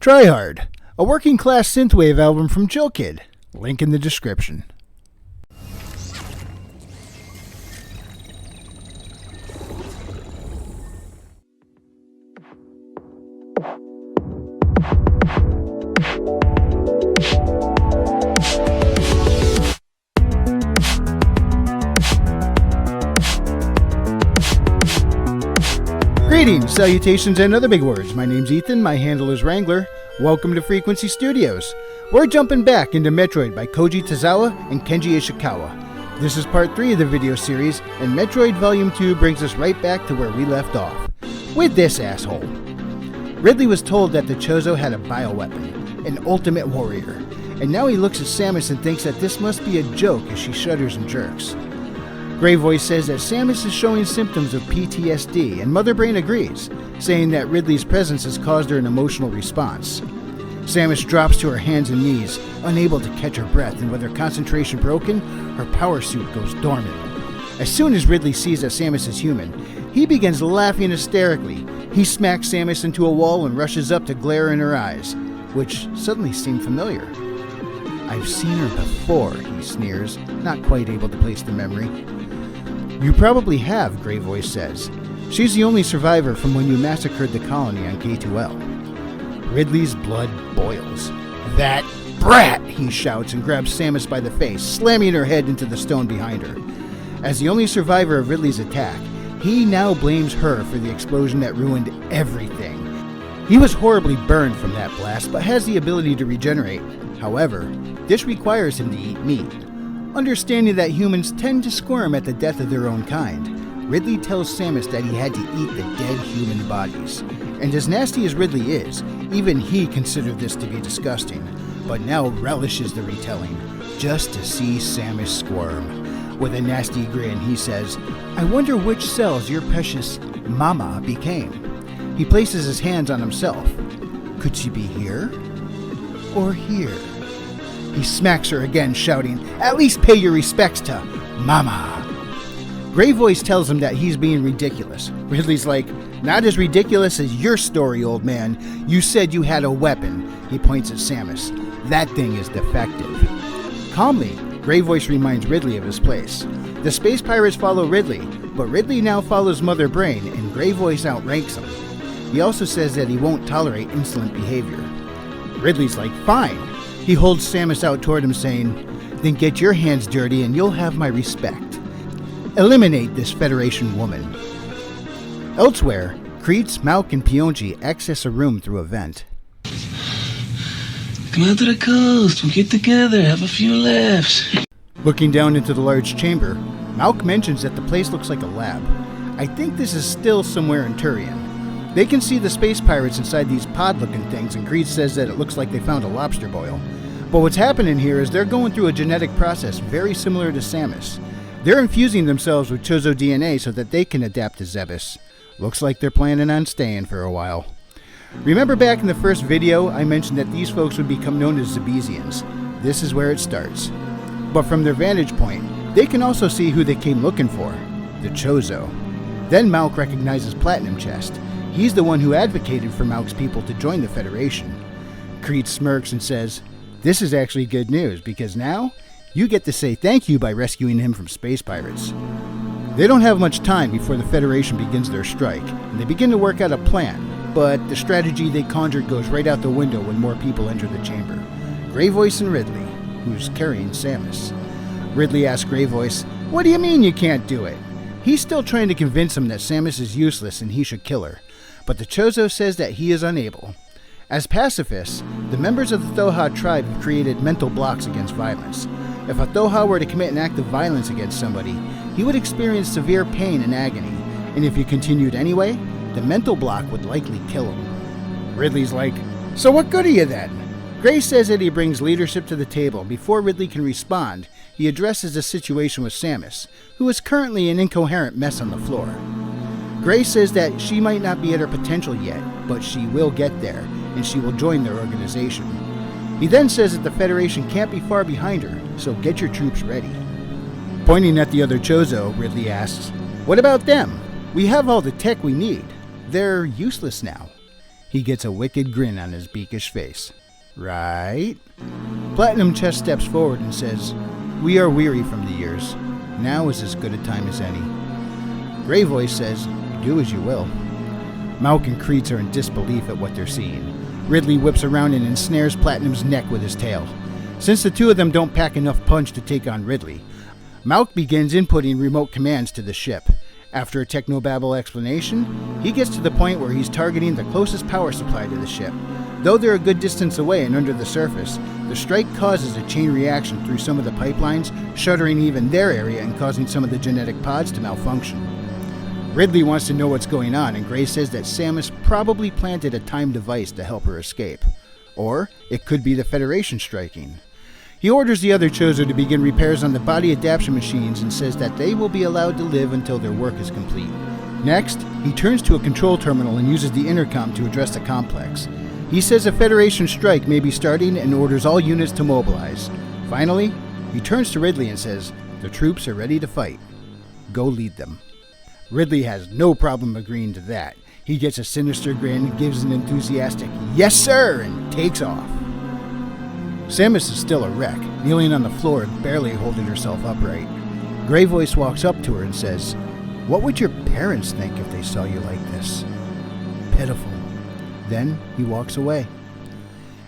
Try Hard, a working class synthwave album from Chillkid. Link in the description. Greetings, salutations, and other big words. My name's Ethan, my handle is Wrangler. Welcome to Frequency Studios. We're jumping back into Metroid by Koji Tozawa and Kenji Ishikawa. This is part 3 of the video series, and Metroid Volume 2 brings us right back to where we left off. With this asshole. Ridley was told that the Chozo had a bioweapon, an ultimate warrior, and now he looks at Samus and thinks that this must be a joke as she shudders and jerks. Grey Voice says that Samus is showing symptoms of PTSD, and Mother Brain agrees, saying that Ridley's presence has caused her an emotional response. Samus drops to her hands and knees, unable to catch her breath, and with her concentration broken, her power suit goes dormant. As soon as Ridley sees that Samus is human, he begins laughing hysterically. He smacks Samus into a wall and rushes up to glare in her eyes, which suddenly seem familiar. "I've seen her before," he sneers, not quite able to place the memory. "You probably have," Grey Voice says. "She's the only survivor from when you massacred the colony on K2L. Ridley's blood boils. "That brat!" he shouts and grabs Samus by the face, slamming her head into the stone behind her. As the only survivor of Ridley's attack, he now blames her for the explosion that ruined everything. He was horribly burned from that blast, but has the ability to regenerate. However, this requires him to eat meat. Understanding that humans tend to squirm at the death of their own kind, Ridley tells Samus that he had to eat the dead human bodies. And as nasty as Ridley is, even he considered this to be disgusting, but now relishes the retelling, just to see Samus squirm. With a nasty grin, he says, "I wonder which cells your precious mama became." He places his hands on himself. Could she be here? Or here? He smacks her again, shouting, "At least pay your respects to Mama." Grey Voice tells him that he's being ridiculous. Ridley's like, "Not as ridiculous as your story, old man. You said you had a weapon." He points at Samus. "That thing is defective." Calmly, Grey Voice reminds Ridley of his place. The space pirates follow Ridley, but Ridley now follows Mother Brain, and Grey Voice outranks him. He also says that he won't tolerate insolent behavior. Ridley's like, "Fine." He holds Samus out toward him, saying, "Then get your hands dirty and you'll have my respect. Eliminate this Federation woman." Elsewhere, Kreetz, Malk, and Pionji access a room through a vent. "Come out to the coast, we'll get together, have a few laughs." Looking down into the large chamber, Malk mentions that the place looks like a lab. I think this is still somewhere in Turian. They can see the space pirates inside these pod-looking things, and Kreetz says that it looks like they found a lobster boil. But what's happening here is they're going through a genetic process very similar to Samus. They're infusing themselves with Chozo DNA so that they can adapt to Zebes. Looks like they're planning on staying for a while. Remember back in the first video, I mentioned that these folks would become known as Zebesians. This is where it starts. But from their vantage point, they can also see who they came looking for, the Chozo. Then Malk recognizes Platinum Chest. He's the one who advocated for Malk's people to join the Federation. Kreetz smirks and says, "This is actually good news, because now you get to say thank you by rescuing him from space pirates." They don't have much time before the Federation begins their strike, and they begin to work out a plan, but the strategy they conjured goes right out the window when more people enter the chamber. Grey Voice and Ridley, who's carrying Samus. Ridley asks Grey Voice, "What do you mean you can't do it?" He's still trying to convince him that Samus is useless and he should kill her, but the Chozo says that he is unable. As pacifists, the members of the Thoha tribe have created mental blocks against violence. If a Thoha were to commit an act of violence against somebody, he would experience severe pain and agony, and if he continued anyway, the mental block would likely kill him. Ridley's like, "So what good are you then?" Grey says that he brings leadership to the table. Before Ridley can respond, he addresses the situation with Samus, who is currently an incoherent mess on the floor. Grey says that she might not be at her potential yet, but she will get there, and she will join their organization. He then says that the Federation can't be far behind her, so get your troops ready. Pointing at the other Chozo, Ridley asks, "What about them? We have all the tech we need. They're useless now." He gets a wicked grin on his beakish face. Right? Platinum Chest steps forward and says, "We are weary from the years. Now is as good a time as any." Gray Voice says, "Do as you will." Malk and Creets are in disbelief at what they're seeing. Ridley whips around and ensnares Platinum's neck with his tail. Since the two of them don't pack enough punch to take on Ridley, Malk begins inputting remote commands to the ship. After a technobabble explanation, he gets to the point where he's targeting the closest power supply to the ship. Though they're a good distance away and under the surface, the strike causes a chain reaction through some of the pipelines, shuttering even their area and causing some of the genetic pods to malfunction. Ridley wants to know what's going on, and Gray says that Samus probably planted a timed device to help her escape. Or it could be the Federation striking. He orders the other Chozo to begin repairs on the body adaptation machines and says that they will be allowed to live until their work is complete. Next, he turns to a control terminal and uses the intercom to address the complex. He says a Federation strike may be starting and orders all units to mobilize. Finally, he turns to Ridley and says, "The troops are ready to fight. Go lead them." Ridley has no problem agreeing to that. He gets a sinister grin, gives an enthusiastic "Yes, sir," and takes off. Samus is still a wreck, kneeling on the floor and barely holding herself upright. Gray Voice walks up to her and says, "What would your parents think if they saw you like this?" Pitiful. Then he walks away.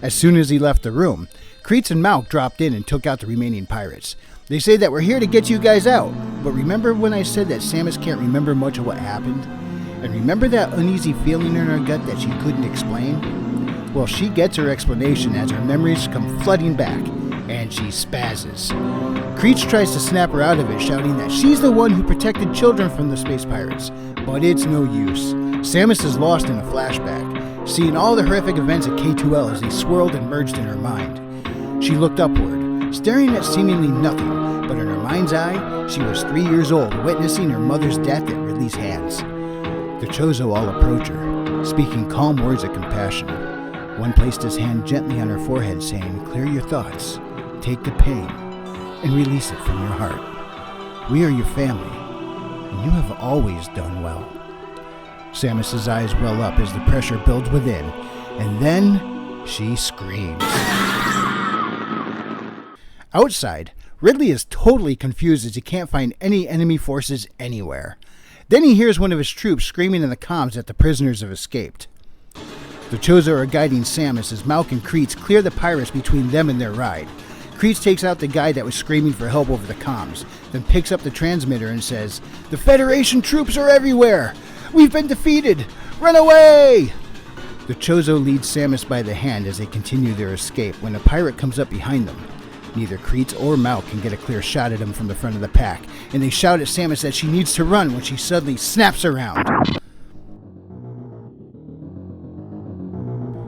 As soon as he left the room, Creets and Malk dropped in and took out the remaining pirates. They say that we're here to get you guys out, but remember when I said that Samus can't remember much of what happened? And remember that uneasy feeling in her gut that she couldn't explain? Well, she gets her explanation as her memories come flooding back, and she spazzes. Creech tries to snap her out of it, shouting that she's the one who protected children from the space pirates, but it's no use. Samus is lost in a flashback, seeing all the horrific events at K2L as they swirled and merged in her mind. She looked upward, staring at seemingly nothing, but in her mind's eye, she was 3 years old, witnessing her mother's death at Ridley's hands. The Chozo all approach her, speaking calm words of compassion. One placed his hand gently on her forehead, saying, "Clear your thoughts, take the pain, and release it from your heart. We are your family, and you have always done well." Samus's eyes well up as the pressure builds within, and then she screams. Outside, Ridley is totally confused as he can't find any enemy forces anywhere. Then he hears one of his troops screaming in the comms that the prisoners have escaped. The Chozo are guiding Samus as Malk and Creets clear the pirates between them and their ride. Creets takes out the guy that was screaming for help over the comms, then picks up the transmitter and says, "The Federation troops are everywhere! We've been defeated! Run away!" The Chozo lead Samus by the hand as they continue their escape when a pirate comes up behind them. Neither Creets or Malk can get a clear shot at him from the front of the pack, and they shout at Samus that she needs to run when she suddenly snaps around.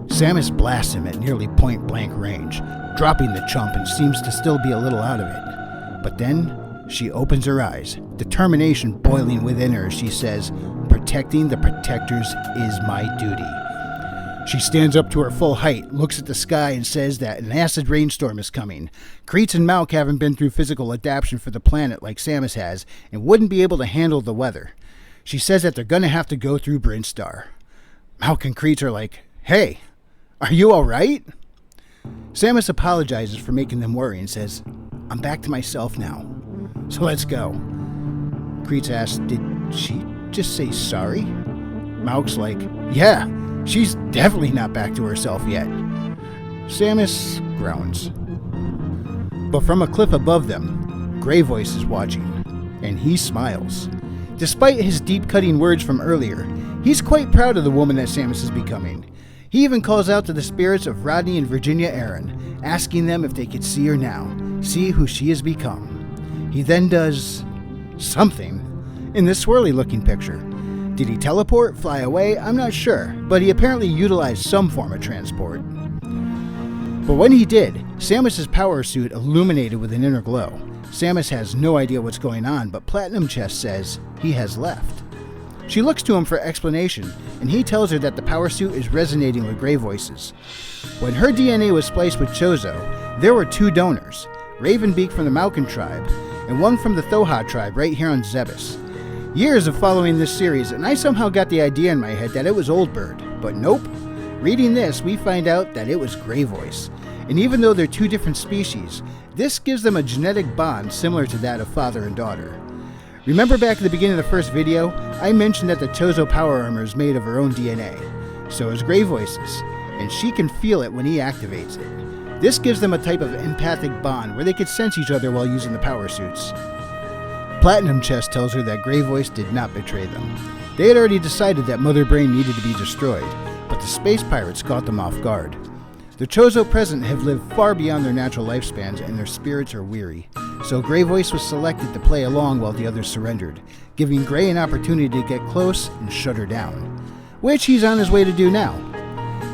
Samus blasts him at nearly point-blank range, dropping the chump and seems to still be a little out of it. But then she opens her eyes, determination boiling within her as she says, "Protecting the protectors is my duty." She stands up to her full height, looks at the sky, and says that an acid rainstorm is coming. Creets and Malk haven't been through physical adaptation for the planet like Samus has, and wouldn't be able to handle the weather. She says that they're going to have to go through Brinstar. Malk and Creets are like, "Hey, are you alright?" Samus apologizes for making them worry and says, "I'm back to myself now, so let's go." Creets asks, "Did she just say sorry?" Malk's like, "Yeah, she's definitely not back to herself yet." Samus groans. But from a cliff above them, Gray Voice is watching, and he smiles. Despite his deep-cutting words from earlier, he's quite proud of the woman that Samus is becoming. He even calls out to the spirits of Rodney and Virginia Aaron, asking them if they could see her now, see who she has become. He then does something in this swirly-looking picture. Did he teleport, fly away? I'm not sure, but he apparently utilized some form of transport. But when he did, Samus's power suit illuminated with an inner glow. Samus has no idea what's going on, but Platinum Chest says he has left. She looks to him for explanation, and he tells her that the power suit is resonating with Gray Voices. When her DNA was spliced with Chozo, there were 2 donors, Ravenbeak from the Malkin tribe, and one from the Thoha tribe right here on Zebes. Years of following this series, and I somehow got the idea in my head that it was Old Bird, but nope. Reading this, we find out that it was Gray Voice. And even though they're two different species, this gives them a genetic bond similar to that of father and daughter. Remember back at the beginning of the first video, I mentioned that the Ch12 power armor is made of her own DNA. So is Gray Voice's, and she can feel it when he activates it. This gives them a type of empathic bond where they could sense each other while using the power suits. Platinum Chest tells her that Gray Voice did not betray them. They had already decided that Mother Brain needed to be destroyed, but the space pirates caught them off guard. The Ch12 present have lived far beyond their natural lifespans and their spirits are weary, so Gray Voice was selected to play along while the others surrendered, giving Gray an opportunity to get close and shut her down, which he's on his way to do now.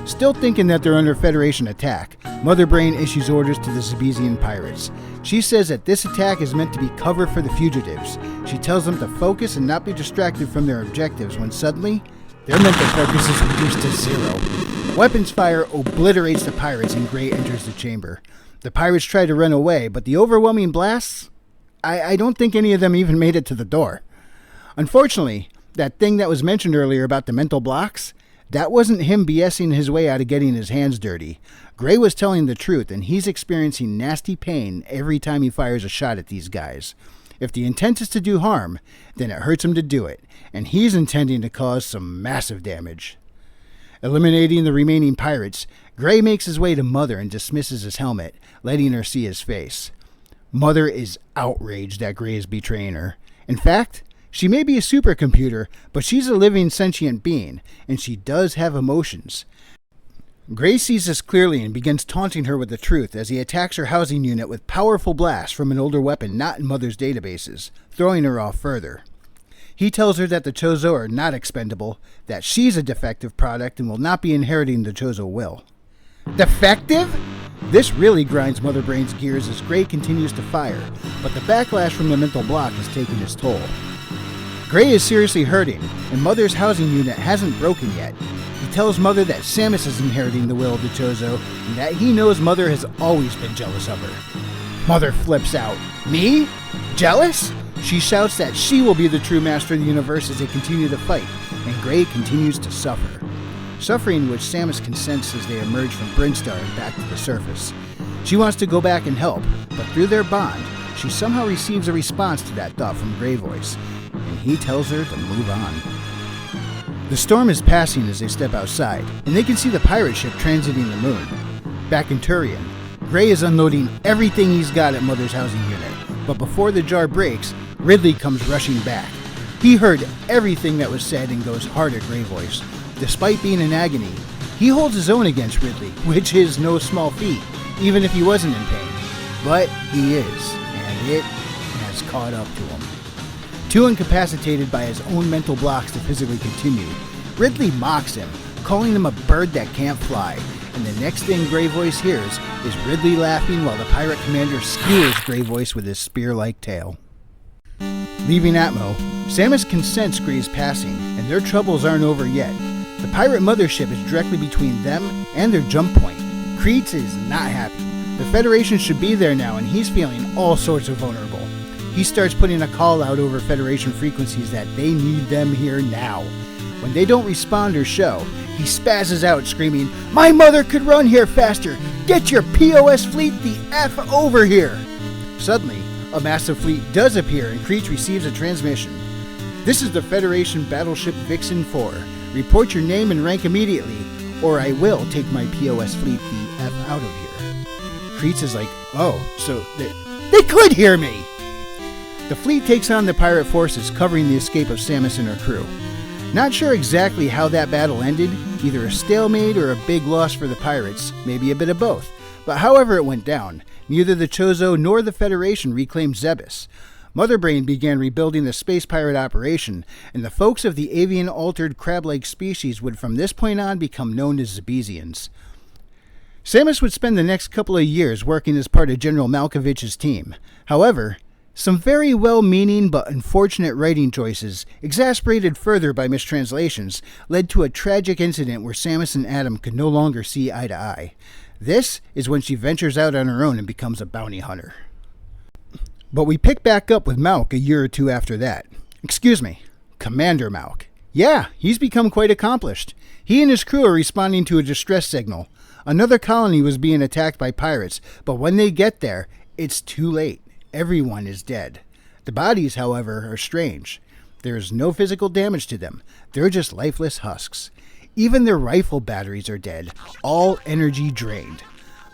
Still thinking that they're under Federation attack, Mother Brain issues orders to the Deebeegeek pirates. She says that this attack is meant to be cover for the fugitives. She tells them to focus and not be distracted from their objectives when suddenly, their mental focus is reduced to zero. Weapons fire obliterates the pirates and Gray enters the chamber. The pirates try to run away, but the overwhelming blasts? I don't think any of them even made it to the door. Unfortunately, that thing that was mentioned earlier about the mental blocks, that wasn't him BSing his way out of getting his hands dirty. Gray was telling the truth, and he's experiencing nasty pain every time he fires a shot at these guys. If the intent is to do harm, then it hurts him to do it, and he's intending to cause some massive damage. Eliminating the remaining pirates, Gray makes his way to Mother and dismisses his helmet, letting her see his face. Mother is outraged that Gray is betraying her. In fact, she may be a supercomputer, but she's a living sentient being, and she does have emotions. Gray sees this clearly and begins taunting her with the truth as he attacks her housing unit with powerful blasts from an older weapon not in Mother's databases, throwing her off further. He tells her that the Ch12 are not expendable, that she's a defective product and will not be inheriting the Ch12 will. Defective? This really grinds Mother Brain's gears as Gray continues to fire, but the backlash from the mental block is taking its toll. Gray is seriously hurting, and Mother's housing unit hasn't broken yet. He tells Mother that Samus is inheriting the will of the Ch12 and that he knows Mother has always been jealous of her. Mother flips out. Me? Jealous? She shouts that she will be the true master of the universe as they continue to fight, and Gray continues to suffer. Suffering which Samus can sense as they emerge from Brinstar and back to the surface. She wants to go back and help, but through their bond, she somehow receives a response to that thought from Gray Voice, and he tells her to move on. The storm is passing as they step outside, and they can see the pirate ship transiting the moon. Back in Turian, Gray is unloading everything he's got at Mother's housing unit, but before the jar breaks, Ridley comes rushing back. He heard everything that was said and goes hard at Gray Voice. Despite being in agony, he holds his own against Ridley, which is no small feat, even if he wasn't in pain. But he is, and it has caught up to him. Too incapacitated by his own mental blocks to physically continue, Ridley mocks him, calling him a bird that can't fly, and the next thing Gray Voice hears is Ridley laughing while the pirate commander skewers Gray Voice with his spear-like tail. Leaving Atmo, Samus can sense Gray's passing, and their troubles aren't over yet. The pirate mothership is directly between them and their jump point. Kreitz is not happy. The Federation should be there now, and he's feeling all sorts of vulnerable. He starts putting a call out over Federation frequencies that they need them here now. When they don't respond or show, he spazzes out screaming, "My mother could run here faster! Get your POS fleet the F over here!" Suddenly, a massive fleet does appear and Kreitz receives a transmission. "This is the Federation Battleship Vixen 4. Report your name and rank immediately, or I will take my POS fleet the F out of here." Kreitz is like, "Oh, so they could hear me!" The fleet takes on the pirate forces, covering the escape of Samus and her crew. Not sure exactly how that battle ended, either a stalemate or a big loss for the pirates, maybe a bit of both. But however it went down, neither the Ch12 nor the Federation reclaimed Zebes. Mother Brain began rebuilding the space pirate operation, and the folks of the avian-altered crab-like species would from this point on become known as Deebeegeeks. Samus would spend the next couple of years working as part of General Malkovich's team. However, some very well-meaning but unfortunate writing choices, exasperated further by mistranslations, led to a tragic incident where Samus and Adam could no longer see eye to eye. This is when she ventures out on her own and becomes a bounty hunter. But we pick back up with Malk a year or two after that. Excuse me, Commander Malk. Yeah, he's become quite accomplished. He and his crew are responding to a distress signal. Another colony was being attacked by pirates, but when they get there, it's too late. Everyone is dead. The bodies, however, are strange. There is no physical damage to them. They're just lifeless husks. Even their rifle batteries are dead, all energy drained.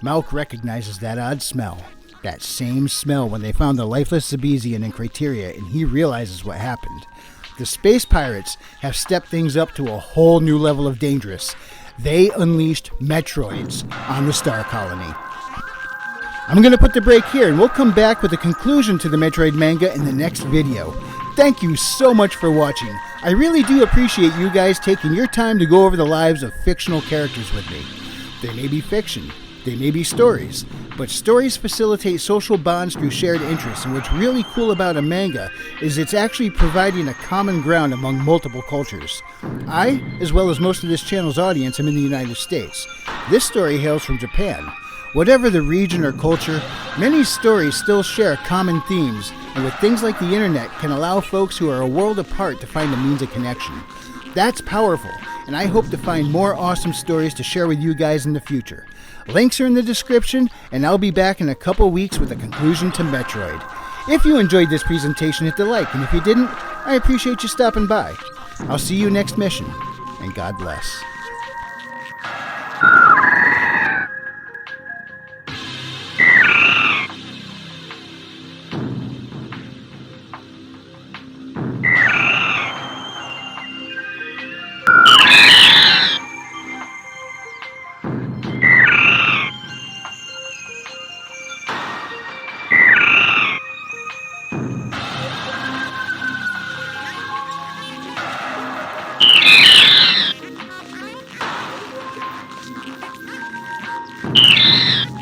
Malk recognizes that odd smell. That same smell when they found the lifeless Zebezian in Criteria, and he realizes what happened. The space pirates have stepped things up to a whole new level of dangerous. They unleashed Metroids on the Star Colony. I'm going to put the break here, and we'll come back with a conclusion to the Metroid manga in the next video. Thank you so much for watching. I really do appreciate you guys taking your time to go over the lives of fictional characters with me. They may be fiction. They may be stories, but stories facilitate social bonds through shared interests, and what's really cool about a manga is it's actually providing a common ground among multiple cultures. I, as well as most of this channel's audience, am in the United States. This story hails from Japan. Whatever the region or culture, many stories still share common themes, and with things like the internet can allow folks who are a world apart to find a means of connection. That's powerful, and I hope to find more awesome stories to share with you guys in the future. Links are in the description, and I'll be back in a couple weeks with a conclusion to Metroid. If you enjoyed this presentation, hit the like, and if you didn't, I appreciate you stopping by. I'll see you next mission, and God bless. Yeah.